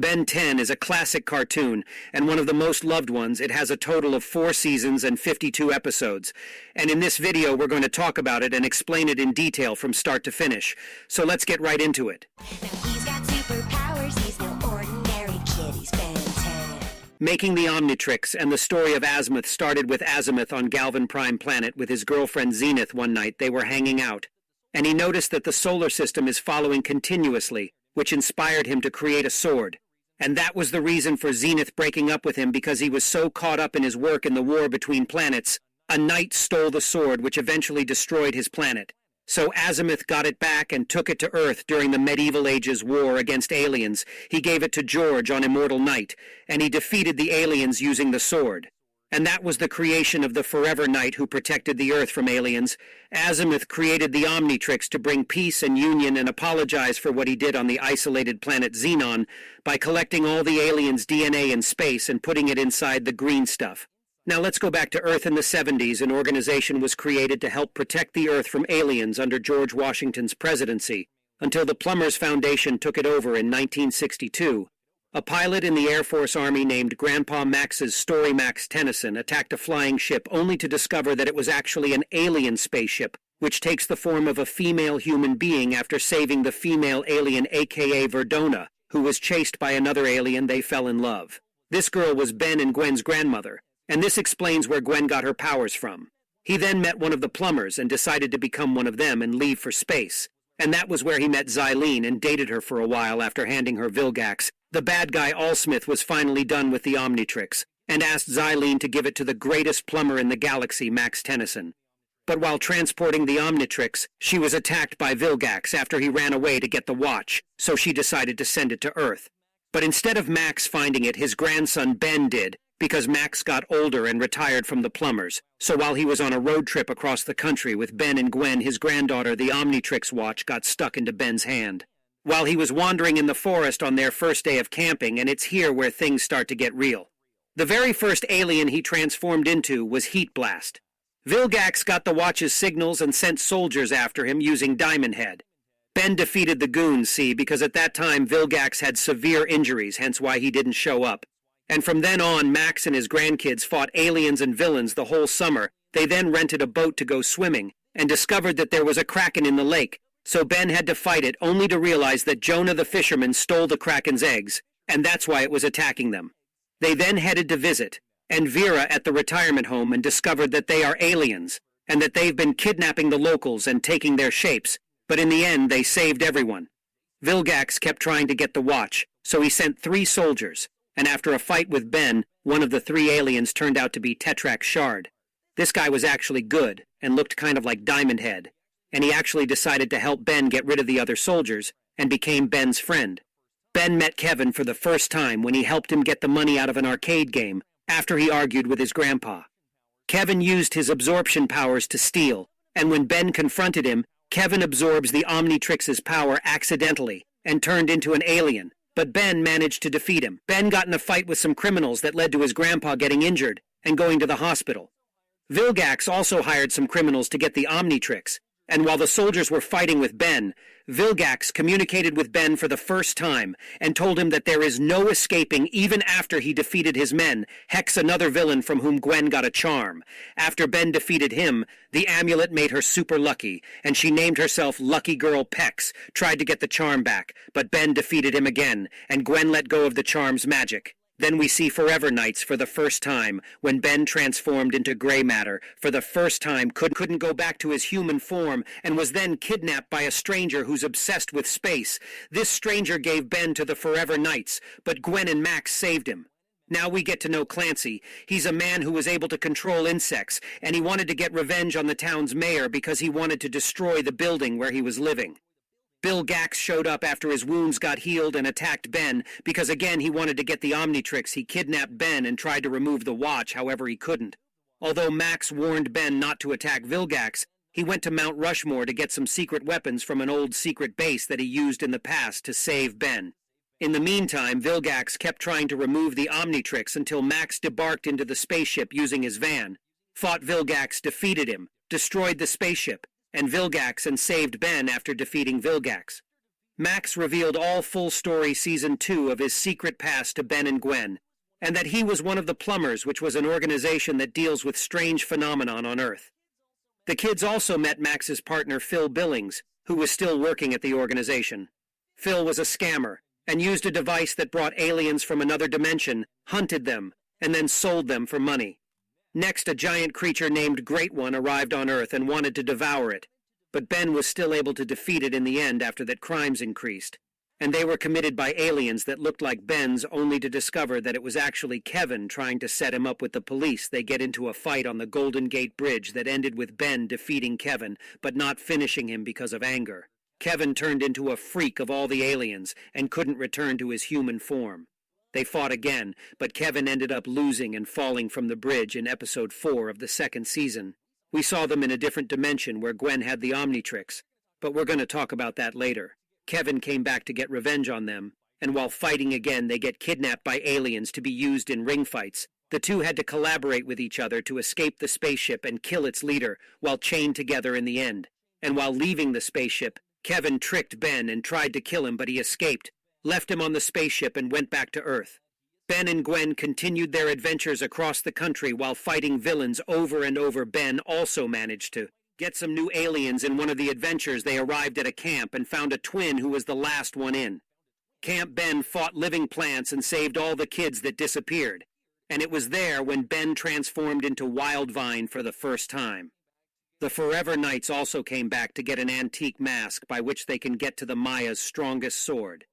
Ben 10 is a classic cartoon, and one of the most loved ones. It has a total of 4 seasons and 52 episodes. And in this video, we're going to talk about it and explain it in detail from start to finish. So let's get right into it. Now he's got superpowers, he's no ordinary kid, he's Ben 10. Making the Omnitrix and the story of Azimuth started with Azimuth on Galvan Prime Planet with his girlfriend Zenith. One night they were hanging out, and he noticed that the solar system is following continuously, which inspired him to create a sword. And that was the reason for Zenith breaking up with him, because he was so caught up in his work in the war between planets. A knight stole the sword, which eventually destroyed his planet. So Azimuth got it back and took it to Earth during the medieval ages war against aliens. He gave it to George on Immortal Night, and he defeated the aliens using the sword. And that was the creation of the Forever Knight who protected the Earth from aliens. Azimuth created the Omnitrix to bring peace and union and apologize for what he did on the isolated planet Xenon by collecting all the aliens' DNA in space and putting it inside the green stuff. Now let's go back to Earth in the 70s. An organization was created to help protect the Earth from aliens under George Washington's presidency, until the Plumbers Foundation took it over in 1962. A pilot in the Air Force Army named Grandpa Max's Story Max Tennyson attacked a flying ship only to discover that it was actually an alien spaceship, which takes the form of a female human being after saving the female alien aka Verdona, who was chased by another alien. They fell in love. This girl was Ben and Gwen's grandmother, and this explains where Gwen got her powers from. He then met one of the plumbers and decided to become one of them and leave for space. And that was where he met Xylene and dated her for a while after handing her Vilgax. The bad guy Allsmith was finally done with the Omnitrix and asked Xylene to give it to the greatest plumber in the galaxy, Max Tennyson. But while transporting the Omnitrix, she was attacked by Vilgax after he ran away to get the watch, so she decided to send it to Earth. But instead of Max finding it, his grandson Ben did, because Max got older and retired from the plumbers. So while he was on a road trip across the country with Ben and Gwen, his granddaughter, the Omnitrix watch got stuck into Ben's hand while he was wandering in the forest on their first day of camping, and it's here where things start to get real. The very first alien he transformed into was Heat Blast. Vilgax got the watch's signals and sent soldiers after him using Diamond Head. Ben defeated the goons, see, because at that time Vilgax had severe injuries, hence why he didn't show up. And from then on, Max and his grandkids fought aliens and villains the whole summer. They then rented a boat to go swimming and discovered that there was a kraken in the lake. So Ben had to fight it, only to realize that Jonah the fisherman stole the kraken's eggs, and that's why it was attacking them. They then headed to visit, and Vera at the retirement home, and discovered that they are aliens, and that they've been kidnapping the locals and taking their shapes, but in the end they saved everyone. Vilgax kept trying to get the watch, so he sent 3 soldiers, and after a fight with Ben, one of the 3 aliens turned out to be Tetrax Shard. This guy was actually good, and looked kind of like Diamond Head, and he actually decided to help Ben get rid of the other soldiers, and became Ben's friend. Ben met Kevin for the first time when he helped him get the money out of an arcade game after he argued with his grandpa. Kevin used his absorption powers to steal, and when Ben confronted him, Kevin absorbs the Omnitrix's power accidentally and turned into an alien, but Ben managed to defeat him. Ben got in a fight with some criminals that led to his grandpa getting injured and going to the hospital. Vilgax also hired some criminals to get the Omnitrix, and while the soldiers were fighting with Ben, Vilgax communicated with Ben for the first time and told him that there is no escaping even after he defeated his men, Hex, another villain from whom Gwen got a charm. After Ben defeated him, the amulet made her super lucky, and she named herself Lucky Girl Pex, tried to get the charm back, but Ben defeated him again, and Gwen let go of the charm's magic. Then we see Forever Knights for the first time, when Ben transformed into gray matter, for the first time couldn't go back to his human form, and was then kidnapped by a stranger who's obsessed with space. This stranger gave Ben to the Forever Knights, but Gwen and Max saved him. Now we get to know Clancy. He's a man who was able to control insects, and he wanted to get revenge on the town's mayor because he wanted to destroy the building where he was living. Vilgax showed up after his wounds got healed and attacked Ben because again he wanted to get the Omnitrix. He kidnapped Ben and tried to remove the watch, however he couldn't. Although Max warned Ben not to attack Vilgax, he went to Mount Rushmore to get some secret weapons from an old secret base that he used in the past to save Ben. In the meantime, Vilgax kept trying to remove the Omnitrix until Max debarked into the spaceship using his van, fought Vilgax, defeated him, destroyed the spaceship, and Vilgax, and saved Ben after defeating Vilgax. Max revealed all full story season 2 of his secret past to Ben and Gwen, and that he was one of the plumbers, which was an organization that deals with strange phenomenon on Earth. The kids also met Max's partner Phil Billings, who was still working at the organization. Phil was a scammer, and used a device that brought aliens from another dimension, hunted them, and then sold them for money. Next, a giant creature named Great One arrived on Earth and wanted to devour it, but Ben was still able to defeat it in the end after that crimes increased, and they were committed by aliens that looked like Ben's, only to discover that it was actually Kevin trying to set him up with the police. They get into a fight on the Golden Gate Bridge that ended with Ben defeating Kevin, but not finishing him because of anger. Kevin turned into a freak of all the aliens and couldn't return to his human form. They fought again, but Kevin ended up losing and falling from the bridge in episode 4 of the second season. We saw them in a different dimension where Gwen had the omnitrix, but we're going to talk about that later. Kevin came back to get revenge on them, and while fighting again they get kidnapped by aliens to be used in ring fights. The two had to collaborate with each other to escape the spaceship and kill its leader, while chained together in the end. And while leaving the spaceship, Kevin tricked Ben and tried to kill him, but he escaped, left him on the spaceship and went back to Earth. Ben and Gwen continued their adventures across the country while fighting villains over and over. Ben also managed to get some new aliens. In one of the adventures, they arrived at a camp and found a twin who was the last one in. Camp Ben fought living plants and saved all the kids that disappeared. And it was there when Ben transformed into Wildvine for the first time. The Forever Knights also came back to get an antique mask by which they can get to the Maya's strongest sword.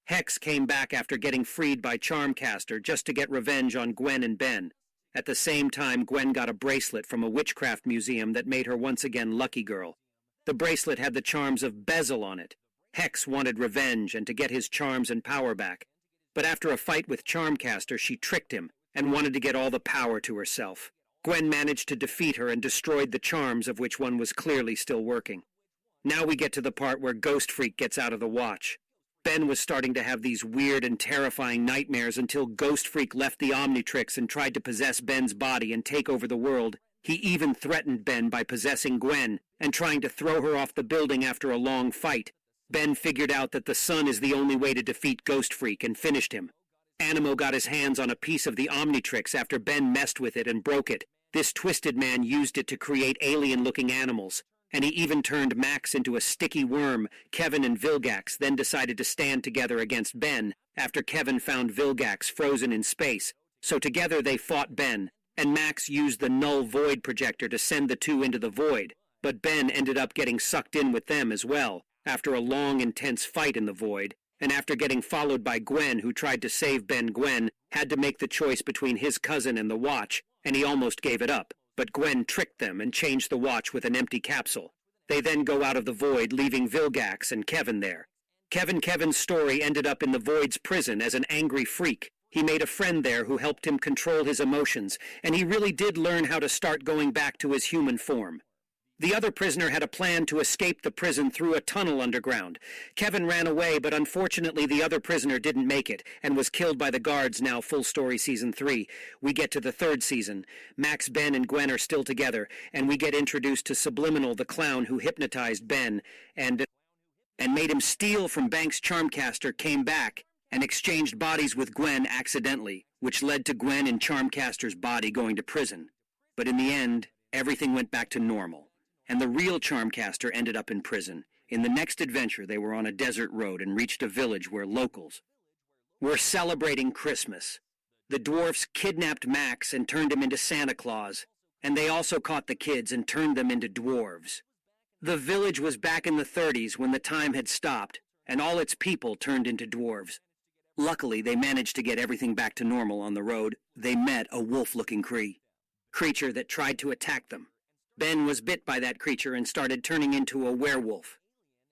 Hex came back after getting freed by Charmcaster just to get revenge on Gwen and Ben. At the same time, Gwen got a bracelet from a witchcraft museum that made her once again Lucky Girl. The bracelet had the charms of Bezel on it. Hex wanted revenge and to get his charms and power back. But after a fight with Charmcaster, she tricked him and wanted to get all the power to herself. Gwen managed to defeat her and destroyed the charms, of which one was clearly still working. Now we get to the part where Ghost Freak gets out of the watch. Ben was starting to have these weird and terrifying nightmares until Ghost Freak left the Omnitrix and tried to possess Ben's body and take over the world. He even threatened Ben by possessing Gwen and trying to throw her off the building after a long fight. Ben figured out that the sun is the only way to defeat Ghost Freak and finished him. Animo got his hands on a piece of the Omnitrix after Ben messed with it and broke it. This twisted man used it to create alien-looking animals, and he even turned Max into a sticky worm. Kevin and Vilgax then decided to stand together against Ben after Kevin found Vilgax frozen in space. So together they fought Ben, and Max used the null void projector to send the two into the void. But Ben ended up getting sucked in with them as well, after a long, intense fight in the void, and after getting followed by Gwen, who tried to save Ben. Gwen had to make the choice between his cousin and the watch, and he almost gave it up. But Gwen tricked them and changed the watch with an empty capsule. They then go out of the void, leaving Vilgax and Kevin there. Kevin's story ended up in the void's prison as an angry freak. He made a friend there who helped him control his emotions, and he really did learn how to start going back to his human form. The other prisoner had a plan to escape the prison through a tunnel underground. Kevin ran away, but unfortunately the other prisoner didn't make it and was killed by the guards. Now full story season 3. We get to the third season. Max, Ben, and Gwen are still together, and we get introduced to Subliminal, the clown who hypnotized Ben and made him steal from Banks. Charmcaster came back and exchanged bodies with Gwen accidentally, which led to Gwen in Charmcaster's body going to prison. But in the end, everything went back to normal, and the real Charmcaster ended up in prison. In the next adventure, they were on a desert road and reached a village where locals were celebrating Christmas. The dwarfs kidnapped Max and turned him into Santa Claus, and they also caught the kids and turned them into dwarves. The village was back in the 30s when the time had stopped, and all its people turned into dwarves. Luckily, they managed to get everything back to normal. On the road, they met a wolf-looking creature that tried to attack them. Ben was bit by that creature and started turning into a werewolf.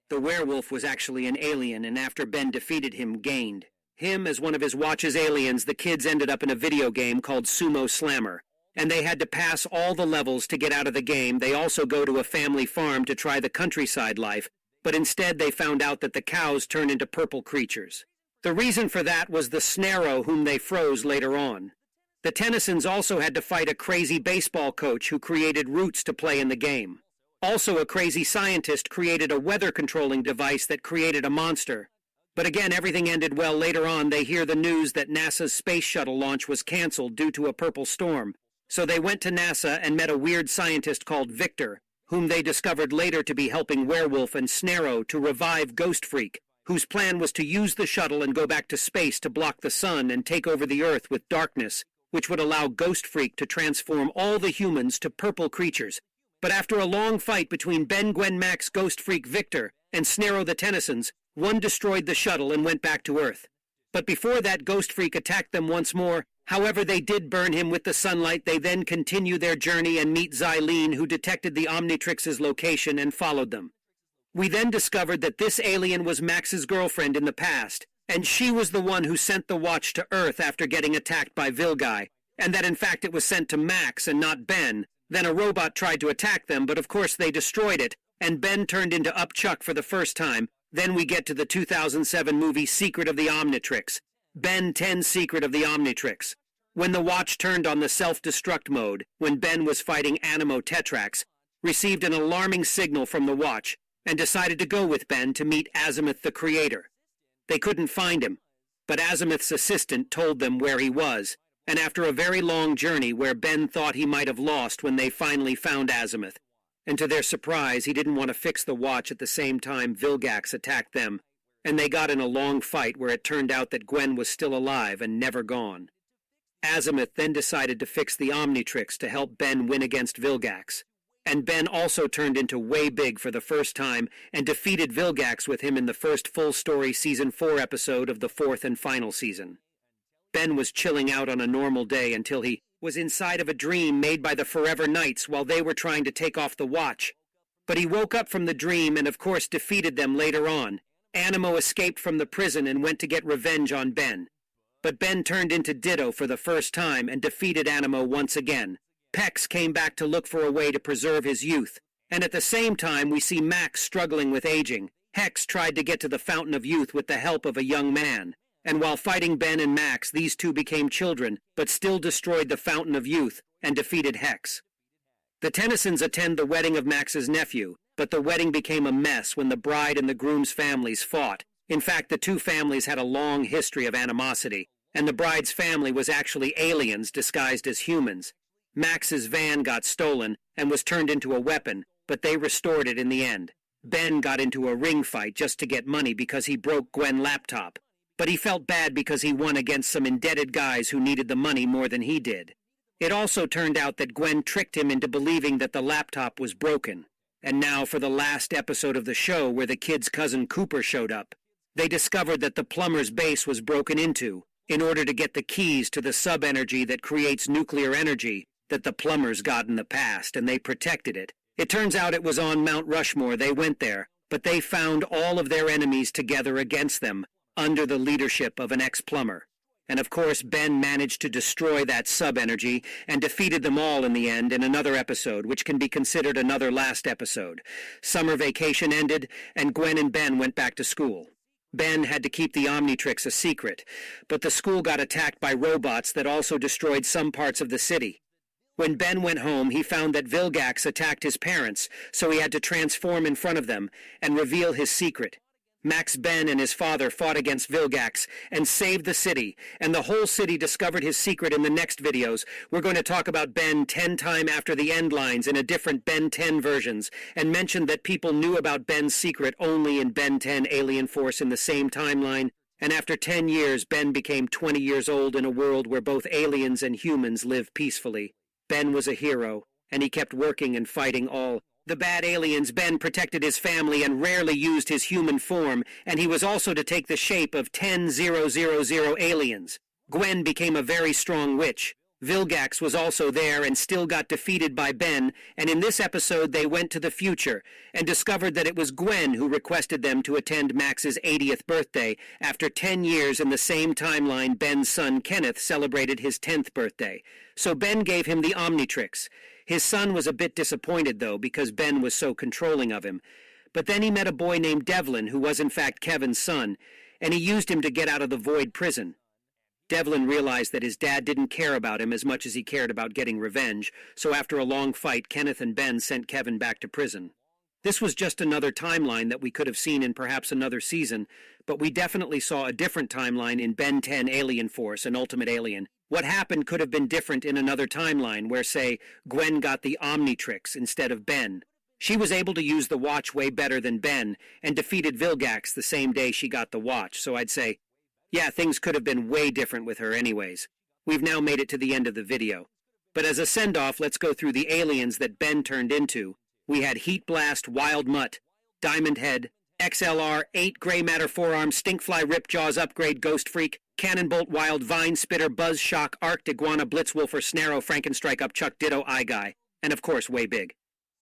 The werewolf was actually an alien, and after Ben defeated him, gained him as one of his watch's aliens. The kids ended up in a video game called Sumo Slammer, and they had to pass all the levels to get out of the game. They also go to a family farm to try the countryside life, but instead they found out that the cows turn into purple creatures. The reason for that was the Snarrow, whom they froze later on. The Tennysons also had to fight a crazy baseball coach who created roots to play in the game. Also, a crazy scientist created a weather-controlling device that created a monster, But again, everything ended well. Later on, they hear the news that NASA's space shuttle launch was canceled due to a purple storm. So they went to NASA and met a weird scientist called Victor, whom they discovered later to be helping Werewolf and Snarrow to revive Ghost Freak, whose plan was to use the shuttle and go back to space to block the sun and take over the Earth with darkness, which would allow Ghost Freak to transform all the humans to purple creatures. But after a long fight between Ben, Gwen, Max, Ghost Freak, Victor, and Snarrow the Tennysons, one destroyed the shuttle and went back to Earth. But before that, Ghost Freak attacked them once more. However, they did burn him with the sunlight. They then continue their journey and meet Xylene, who detected the Omnitrix's location and followed them. We then discovered that this alien was Max's girlfriend in the past, and she was the one who sent the watch to Earth after getting attacked by Vilgai, and that in fact it was sent to Max and not Ben. Then a robot tried to attack them, but of course they destroyed it, and Ben turned into Upchuck for the first time. Then we get to the 2007 movie Secret of the Omnitrix. Ben 10 Secret of the Omnitrix. When the watch turned on the self-destruct mode, when Ben was fighting Animo Tetrax, received an alarming signal from the watch, and decided to go with Ben to meet Azimuth the Creator. They couldn't find him, but Azimuth's assistant told them where he was, and after a very long journey where Ben thought he might have lost when they finally found Azimuth, and to their surprise he didn't want to fix the watch at the same time Vilgax attacked them, and they got in a long fight where it turned out that Gwen was still alive and never gone. Azimuth then decided to fix the Omnitrix to help Ben win against Vilgax, and Ben also turned into Way Big for the first time and defeated Vilgax with him in the first full-story Season 4 episode of the fourth and final season. Ben was chilling out on a normal day until he was inside of a dream made by the Forever Knights while they were trying to take off the watch. But he woke up from the dream and of course defeated them later on. Animo escaped from the prison and went to get revenge on Ben. But Ben turned into Ditto for the first time and defeated Animo once again. Pex came back to look for a way to preserve his youth, and at the same time we see Max struggling with aging. Hex tried to get to the Fountain of Youth with the help of a young man, and while fighting Ben and Max, these two became children, but still destroyed the Fountain of Youth and defeated Hex. The Tennysons attend the wedding of Max's nephew, but the wedding became a mess when the bride and the groom's families fought. In fact, the two families had a long history of animosity, and the bride's family was actually aliens disguised as humans. Max's van got stolen and was turned into a weapon, but they restored it in the end. Ben got into a ring fight just to get money because he broke Gwen's laptop, but he felt bad because he won against some indebted guys who needed the money more than he did. It also turned out that Gwen tricked him into believing that the laptop was broken. And now for the last episode of the show where the kid's cousin Cooper showed up. They discovered that the plumber's base was broken into in order to get the keys to the sub-energy that creates nuclear energy that the plumbers got in the past, and they protected it. It turns out it was on Mount Rushmore. They went there, but they found all of their enemies together against them under the leadership of an ex-plumber. And of course, Ben managed to destroy that sub-energy and defeated them all in the end in another episode, which can be considered another last episode. Summer vacation ended, and Gwen and Ben went back to school. Ben had to keep the Omnitrix a secret, but the school got attacked by robots that also destroyed some parts of the city. When Ben went home, he found that Vilgax attacked his parents, so he had to transform in front of them and reveal his secret. Max Ben and his father fought against Vilgax and saved the city, and the whole city discovered his secret in the next videos. We're going to talk about Ben 10 times after the end lines in a different Ben 10 versions, and mention that people knew about Ben's secret only in Ben 10 Alien Force in the same timeline, and after 10 years, Ben became 20 years old in a world where both aliens and humans live peacefully. Ben was a hero, and he kept working and fighting all the bad aliens. Ben protected his family and rarely used his human form, and he was also to take the shape of 10,000 aliens. Gwen became a very strong witch. Vilgax was also there and still got defeated by Ben, and in this episode they went to the future and discovered that it was Gwen who requested them to attend Max's 80th birthday. After 10 years in the same timeline, Ben's son Kenneth celebrated his 10th birthday. So Ben gave him the Omnitrix. His son was a bit disappointed, though, because Ben was so controlling of him. But then he met a boy named Devlin, who was in fact Kevin's son, and he used him to get out of the Void prison. Devlin realized that his dad didn't care about him as much as he cared about getting revenge, so after a long fight, Kenneth and Ben sent Kevin back to prison. This was just another timeline that we could have seen in perhaps another season, but we definitely saw a different timeline in Ben 10 Alien Force and Ultimate Alien. What happened could have been different in another timeline where, say, Gwen got the omnitrix instead of Ben. She was able to use the watch way better than Ben and defeated Vilgax the same day she got the watch, so I'd say, yeah, things could have been way different with her anyways. We've now made it to the end of the video. But as a send-off, let's go through the aliens that Ben turned into. We had Heat Blast, Wild Mutt, Diamond Head, XLR, 8 Gray Matter Forearm, Stinkfly Ripjaws Upgrade, Ghost Freak, Cannonbolt Wild, Vine Spitter, Buzz Shock, Arced Iguana, Blitzwolfer, Snarrow, Frankenstrike Upchuck, Ditto, Eye Guy, and of course Way Big.